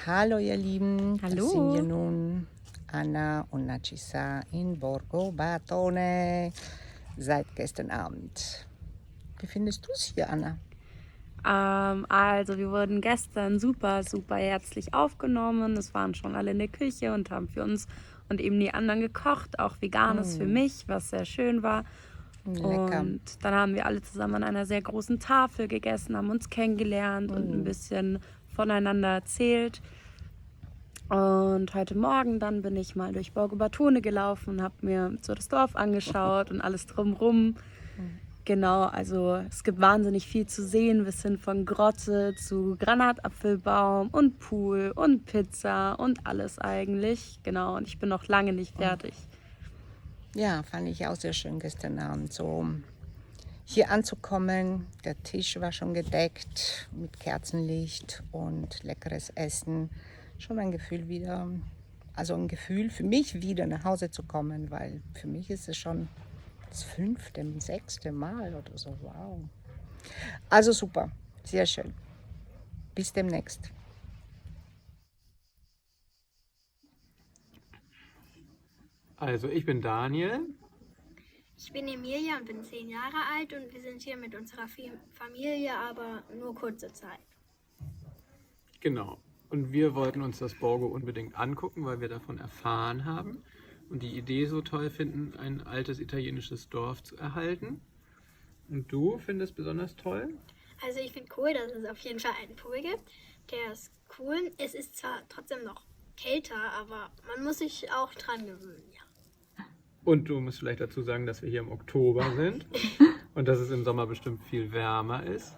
Hallo ihr Lieben, das sind wir Hallo. nun, Anna und Narcissa in Borgo Batone seit gestern Abend. Wie findest du es hier, Anna? Also wir wurden gestern super herzlich aufgenommen. Es waren schon alle in der Küche und haben für uns und eben die anderen gekocht, auch Veganes für mich, was sehr schön war. Lecker. Und dann haben wir alle zusammen an einer sehr großen Tafel gegessen, haben uns kennengelernt und ein bisschen voneinander erzählt. Und heute Morgen dann bin ich mal durch Borgo Batone gelaufen und habe mir so das Dorf angeschaut und alles drumrum. Genau, also es gibt wahnsinnig viel zu sehen. Wir sind von Grotte zu Granatapfelbaum und Pool und Pizza und alles eigentlich. Genau, und ich bin noch lange nicht fertig. Ja, fand ich auch sehr schön gestern Abend, so hier anzukommen. Der Tisch war schon gedeckt mit Kerzenlicht und leckeres Essen. Schon ein Gefühl wieder, also ein Gefühl für mich wieder nach Hause zu kommen, weil für mich ist es schon das 5., 6. Mal oder so. Wow. Also super, sehr schön. Bis demnächst. Also, ich bin Daniel. Ich bin Emilia und bin 10 Jahre alt und wir sind hier mit unserer Familie, aber nur kurze Zeit. Genau. Und wir wollten uns das Borgo unbedingt angucken, weil wir davon erfahren haben und die Idee so toll finden, ein altes italienisches Dorf zu erhalten. Und du findest besonders toll? Also ich finde cool, dass es auf jeden Fall einen Pool gibt. Der ist cool. Es ist zwar trotzdem noch kälter, aber man muss sich auch dran gewöhnen, ja. Und du musst vielleicht dazu sagen, dass wir hier im Oktober sind und dass es im Sommer bestimmt viel wärmer ist.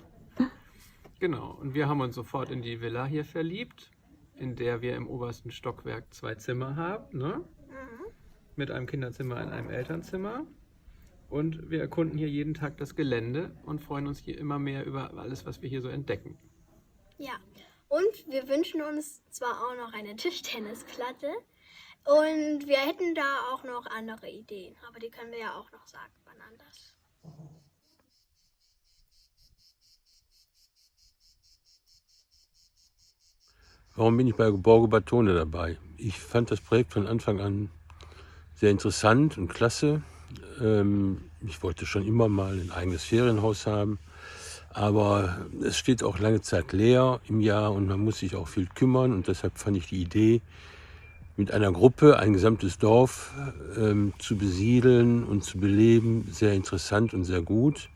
Genau. Und wir haben uns sofort in die Villa hier verliebt, in der wir im obersten Stockwerk 2 Zimmer haben, ne? Mit einem Kinderzimmer in einem Elternzimmer. Und wir erkunden hier jeden Tag das Gelände und freuen uns hier immer mehr über alles, was wir hier so entdecken. Ja, und wir wünschen uns zwar auch noch eine Tischtennisplatte und wir hätten da auch noch andere Ideen, aber die können wir ja auch noch sagen, wann anders. Warum bin ich bei Borgo Batone dabei? Ich fand das Projekt von Anfang an sehr interessant und klasse. Ich wollte schon immer mal ein eigenes Ferienhaus haben, aber es steht auch lange Zeit leer im Jahr und man muss sich auch viel kümmern und deshalb fand ich die Idee, mit einer Gruppe ein gesamtes Dorf zu besiedeln und zu beleben, sehr interessant und sehr gut.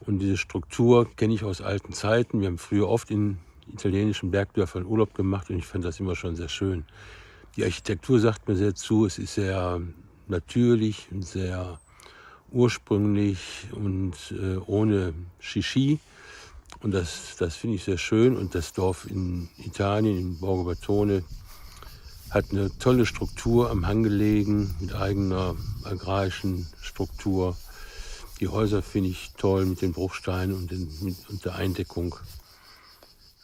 Und diese Struktur kenne ich aus alten Zeiten. Wir haben früher oft in italienischen Bergdörfern Urlaub gemacht und ich fand das immer schon sehr schön. Die Architektur sagt mir sehr zu, es ist sehr natürlich und sehr ursprünglich und ohne Shishi. Und das finde ich sehr schön. Und das Dorf in Italien, in Borgo Batone, hat eine tolle Struktur am Hang gelegen, mit eigener agrarischen Struktur. Die Häuser finde ich toll mit den Bruchsteinen und der Eindeckung.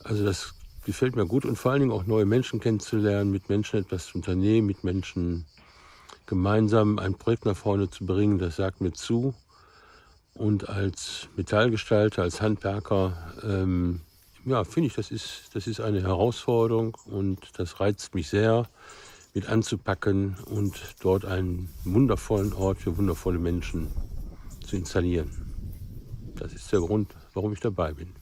Also das gefällt mir gut und vor allen Dingen auch neue Menschen kennenzulernen, mit Menschen etwas zu unternehmen, mit Menschen gemeinsam ein Projekt nach vorne zu bringen, das sagt mir zu. Und als Metallgestalter, als Handwerker, ja, finde ich, das ist eine Herausforderung und das reizt mich sehr, mit anzupacken und dort einen wundervollen Ort für wundervolle Menschen zu installieren. Das ist der Grund, warum ich dabei bin.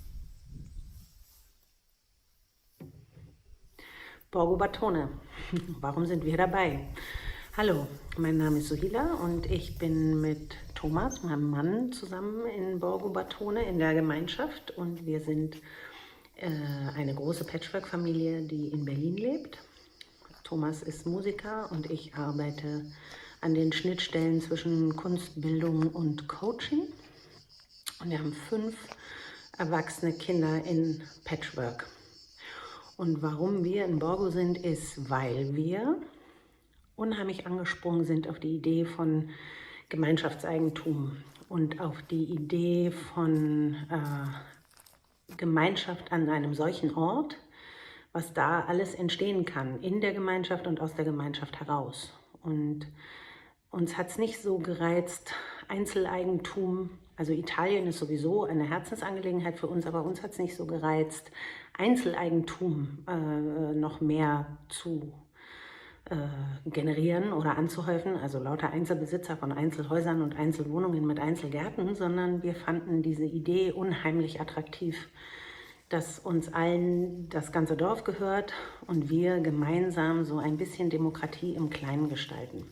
Borgo Batone. Warum sind wir dabei? Hallo, mein Name ist Suhila und ich bin mit Thomas, meinem Mann, zusammen in Borgo Batone in der Gemeinschaft und wir sind eine große Patchwork-Familie, die in Berlin lebt. Thomas ist Musiker und ich arbeite an den Schnittstellen zwischen Kunst, Bildung und Coaching. Und wir haben 5 erwachsene Kinder in Patchwork. Und warum wir in Borgo sind, ist, weil wir unheimlich angesprungen sind auf die Idee von Gemeinschaftseigentum und auf die Idee von Gemeinschaft an einem solchen Ort, was da alles entstehen kann, in der Gemeinschaft und aus der Gemeinschaft heraus. Und Uns hat es nicht so gereizt, Einzeleigentum, also Italien ist sowieso eine Herzensangelegenheit für uns, aber uns hat es nicht so gereizt, Einzeleigentum noch mehr zu generieren oder anzuhäufen, also lauter Einzelbesitzer von Einzelhäusern und Einzelwohnungen mit Einzelgärten, sondern wir fanden diese Idee unheimlich attraktiv, dass uns allen das ganze Dorf gehört und wir gemeinsam so ein bisschen Demokratie im Kleinen gestalten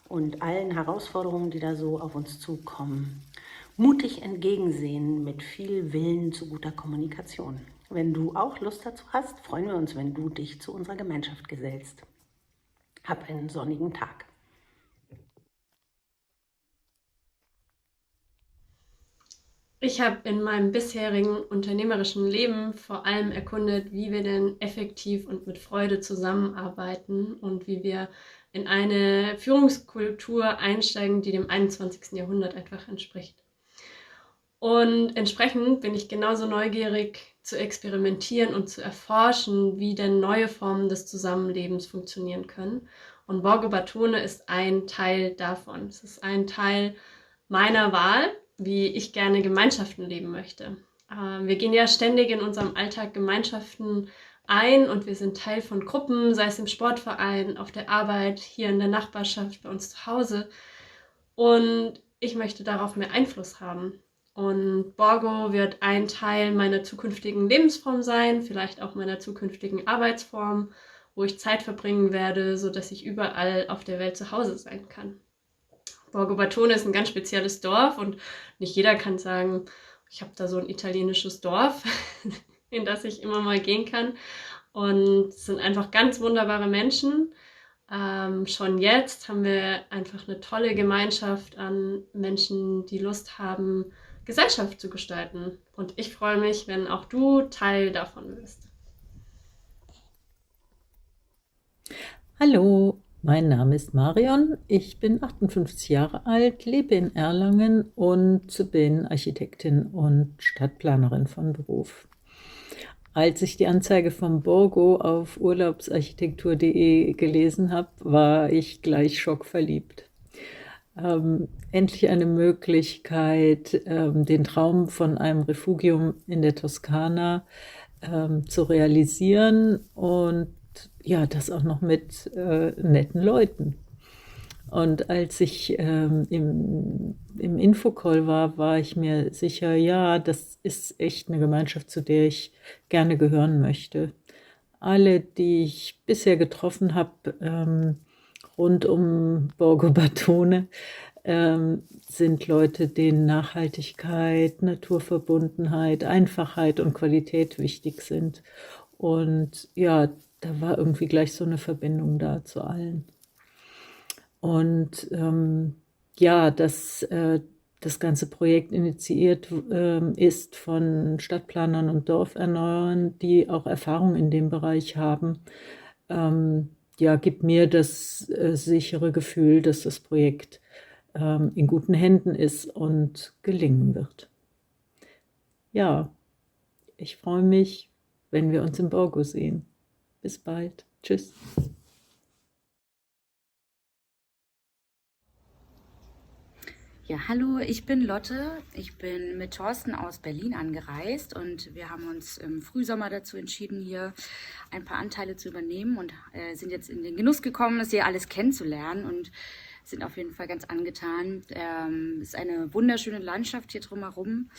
und allen Herausforderungen, die da so auf uns zukommen, mutig entgegensehen mit viel Willen zu guter Kommunikation. Wenn du auch Lust dazu hast, freuen wir uns, wenn du dich zu unserer Gemeinschaft gesellst. Hab einen sonnigen Tag. Ich habe in meinem bisherigen unternehmerischen Leben vor allem erkundet, wie wir denn effektiv und mit Freude zusammenarbeiten und wie wir in eine Führungskultur einsteigen, die dem 21. Jahrhundert einfach entspricht. Und entsprechend bin ich genauso neugierig zu experimentieren und zu erforschen, wie denn neue Formen des Zusammenlebens funktionieren können. Und Borgo Batone ist ein Teil davon. Es ist ein Teil meiner Wahl, wie ich gerne Gemeinschaften leben möchte. Wir gehen ja ständig in unserem Alltag Gemeinschaften ein und wir sind Teil von Gruppen, sei es im Sportverein, auf der Arbeit, hier in der Nachbarschaft, bei uns zu Hause. Und ich möchte darauf mehr Einfluss haben. Und Borgo wird ein Teil meiner zukünftigen Lebensform sein, vielleicht auch meiner zukünftigen Arbeitsform, wo ich Zeit verbringen werde, sodass ich überall auf der Welt zu Hause sein kann. Borgo Batone ist ein ganz spezielles Dorf und nicht jeder kann sagen, ich habe da so ein italienisches Dorf, in das ich immer mal gehen kann. Und es sind einfach ganz wunderbare Menschen. Schon jetzt haben wir einfach eine tolle Gemeinschaft an Menschen, die Lust haben, Gesellschaft zu gestalten. Und ich freue mich, wenn auch du Teil davon bist. Hallo, mein Name ist Marion. Ich bin 58 Jahre alt, lebe in Erlangen und bin Architektin und Stadtplanerin von Beruf. Als ich die Anzeige vom Borgo auf urlaubsarchitektur.de gelesen habe, war ich gleich schockverliebt. Endlich eine Möglichkeit, den Traum von einem Refugium in der Toskana zu realisieren und ja, das auch noch mit netten Leuten. Und als ich im Infocall war ich mir sicher, ja, das ist echt eine Gemeinschaft, zu der ich gerne gehören möchte. Alle, die ich bisher getroffen habe, rund um Borgo Batone, sind Leute, denen Nachhaltigkeit, Naturverbundenheit, Einfachheit und Qualität wichtig sind. Und ja, da war irgendwie gleich so eine Verbindung da zu allen. Und ja, das ganze Projekt initiiert ist von Stadtplanern und Dorferneuern, die auch Erfahrung in dem Bereich haben. Ja, gibt mir das sichere Gefühl, dass das Projekt in guten Händen ist und gelingen wird. Ja, ich freue mich, wenn wir uns im Borgo sehen. Bis bald. Tschüss. Ja, hallo, ich bin Lotte. Ich bin mit Thorsten aus Berlin angereist und wir haben uns im Frühsommer dazu entschieden, hier ein paar Anteile zu übernehmen und sind jetzt in den Genuss gekommen, das hier alles kennenzulernen und sind auf jeden Fall ganz angetan. Es ist eine wunderschöne Landschaft hier drumherum.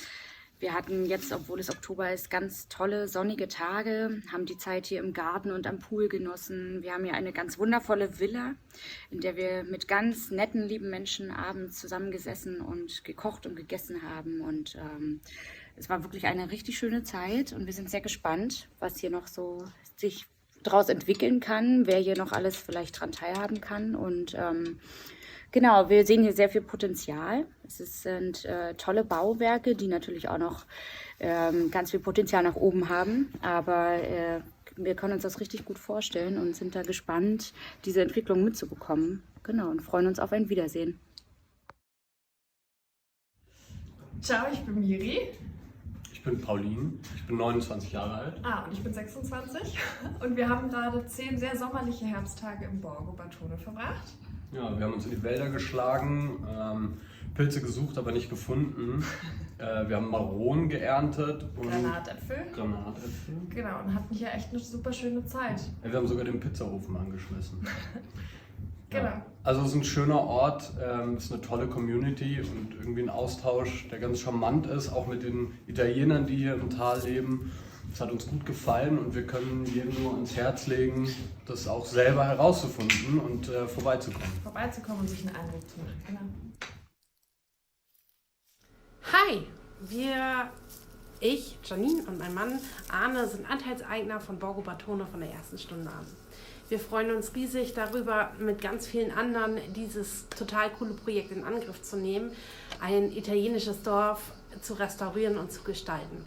Wir hatten jetzt, obwohl es Oktober ist, ganz tolle sonnige Tage, haben die Zeit hier im Garten und am Pool genossen. Wir haben hier eine ganz wundervolle Villa, in der wir mit ganz netten, lieben Menschen abends zusammengesessen und gekocht und gegessen haben. Und es war wirklich eine richtig schöne Zeit und wir sind sehr gespannt, was hier noch so sich daraus entwickeln kann, wer hier noch alles vielleicht dran teilhaben kann. Und genau, wir sehen hier sehr viel Potenzial. Es sind tolle Bauwerke, die natürlich auch noch ganz viel Potenzial nach oben haben. Aber wir können uns das richtig gut vorstellen und sind da gespannt, diese Entwicklung mitzubekommen. Genau, und freuen uns auf ein Wiedersehen. Ciao, ich bin Miri. Ich bin Pauline, ich bin 29 Jahre alt. Und ich bin 26. Und wir haben gerade 10 sehr sommerliche Herbsttage im Borgo Batone verbracht. Ja, wir haben uns in die Wälder geschlagen, Pilze gesucht, aber nicht gefunden. Wir haben Maronen geerntet und Granatäpfel. Granatäpfel. Genau, und hatten hier echt eine super schöne Zeit. Ja, wir haben sogar den Pizzaofen angeschmissen. Genau. Ja. Also es ist ein schöner Ort, es ist eine tolle Community und irgendwie ein Austausch, der ganz charmant ist, auch mit den Italienern, die hier im Tal leben. Es hat uns gut gefallen und wir können jedem nur ans Herz legen, das auch selber herauszufinden und vorbeizukommen. Vorbeizukommen und sich einen Eindruck zu machen. Genau. Hi, ich, Janine und mein Mann Arne sind Anteilseigner von Borgo Batone von der ersten Stunde an. Wir freuen uns riesig darüber, mit ganz vielen anderen dieses total coole Projekt in Angriff zu nehmen, ein italienisches Dorf zu restaurieren und zu gestalten.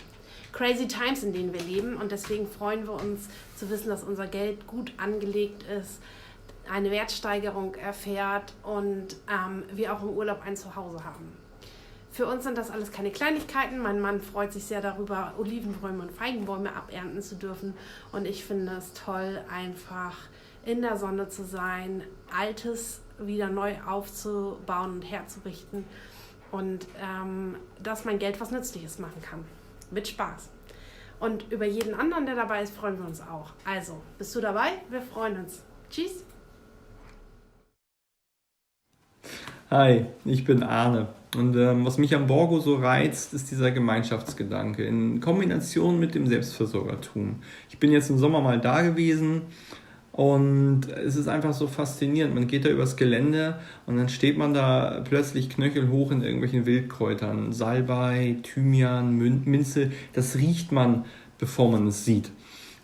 Crazy times, in denen wir leben, und deswegen freuen wir uns zu wissen, dass unser Geld gut angelegt ist, eine Wertsteigerung erfährt und wir auch im Urlaub ein Zuhause haben. Für uns sind das alles keine Kleinigkeiten. Mein Mann freut sich sehr darüber, Olivenbäume und Feigenbäume abernten zu dürfen. Und ich finde es toll, einfach in der Sonne zu sein, Altes wieder neu aufzubauen und herzurichten. Und dass mein Geld was Nützliches machen kann. Mit Spaß. Und über jeden anderen, der dabei ist, freuen wir uns auch. Also, bist du dabei? Wir freuen uns. Tschüss. Hi, ich bin Arne. Und was mich am Borgo so reizt, ist dieser Gemeinschaftsgedanke in Kombination mit dem Selbstversorgertum. Ich bin jetzt im Sommer mal da gewesen und es ist einfach so faszinierend. Man geht da übers Gelände und dann steht man da plötzlich knöchelhoch in irgendwelchen Wildkräutern. Salbei, Thymian, Minze, das riecht man, bevor man es sieht.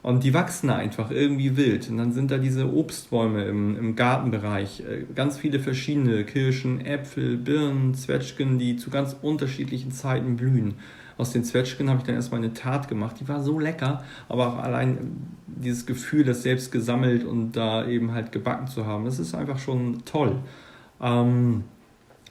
Und die wachsen einfach irgendwie wild. Und dann sind da diese Obstbäume im Gartenbereich. Ganz viele verschiedene Kirschen, Äpfel, Birnen, Zwetschgen, die zu ganz unterschiedlichen Zeiten blühen. Aus den Zwetschgen habe ich dann erstmal eine Tart gemacht. Die war so lecker, aber auch allein dieses Gefühl, das selbst gesammelt und da eben halt gebacken zu haben, das ist einfach schon toll. Wir haben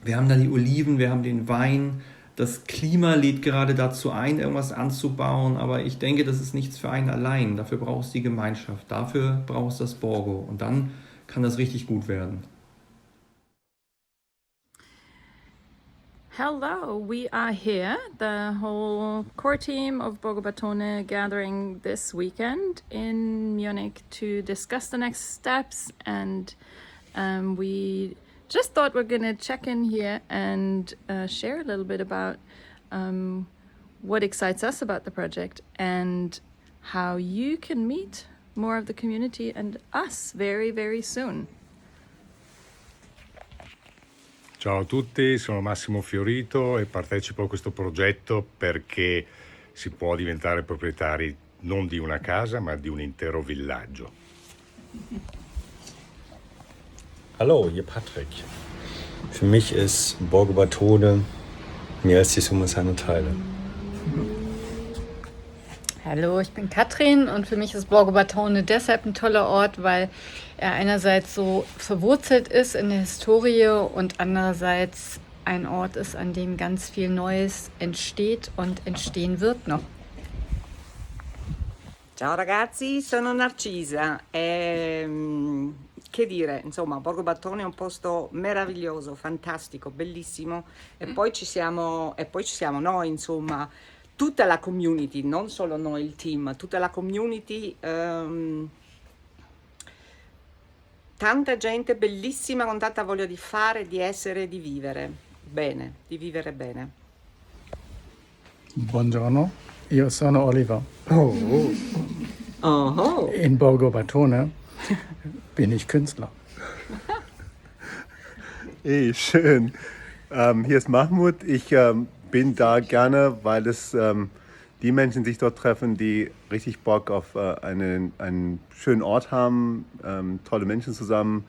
da die Oliven, wir haben den Wein. Das Klima lädt gerade dazu ein, irgendwas anzubauen, aber ich denke, das ist nichts für einen allein. Dafür braucht es die Gemeinschaft, dafür braucht es das Borgo und dann kann das richtig gut werden. Hello, we are here, the whole core team of Borgo Batone gathering this weekend in Munich to discuss the next steps, and we just thought we're going to check in here and share a little bit about what excites us about the project and how you can meet more of the community and us very, very soon. Ciao a tutti, sono Massimo Fiorito e partecipo a questo progetto perché si può diventare proprietari non di una casa ma di un intero villaggio. Hallo, hier Patrick. Für mich ist Borgo Batone mehr als die Summe seiner Teile. Hallo, ich bin Katrin und für mich ist Borgo Batone deshalb ein toller Ort, weil er einerseits so verwurzelt ist in der Historie und andererseits ein Ort ist, an dem ganz viel Neues entsteht und entstehen wird noch. Ciao ragazzi, sono Narcisa. Che dire, insomma, Borgo Batone è un posto meraviglioso, fantastico, bellissimo e poi ci siamo noi, insomma, tutta la community, non solo noi il team, tutta la community, tanta gente bellissima con tanta voglia di fare, di essere, di vivere bene, di vivere bene. Buongiorno, io sono Oliver. Oh. In Borgo Batone bin ich Künstler. Hey, schön. Hier ist Mahmoud. Ich bin da gerne, weil es die Menschen sich dort treffen, die richtig Bock auf einen schönen Ort haben, tolle Menschen zusammen,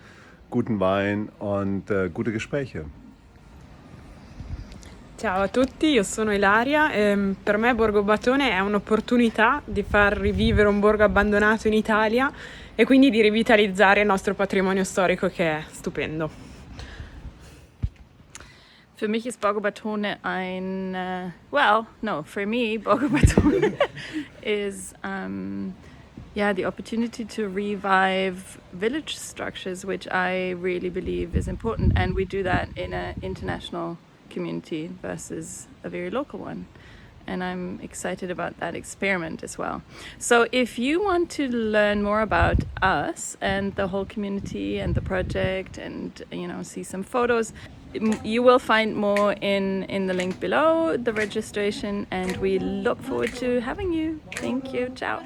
guten Wein und gute Gespräche. Ciao a tutti, io sono Ilaria e per me Borgo Batone è un'opportunità di far rivivere un borgo abbandonato in Italia e quindi di rivitalizzare il nostro patrimonio storico che è stupendo. Für mich ist Borgo Batone for me, Borgo Batone is the opportunity to revive village structures, which I really believe is important. And we do that in an international community versus a very local one. And I'm excited about that experiment as well. So if you want to learn more about us and the whole community and the project and, see some photos, you will find more in the link below, the registration, and we look forward to having you. Thank you. Ciao.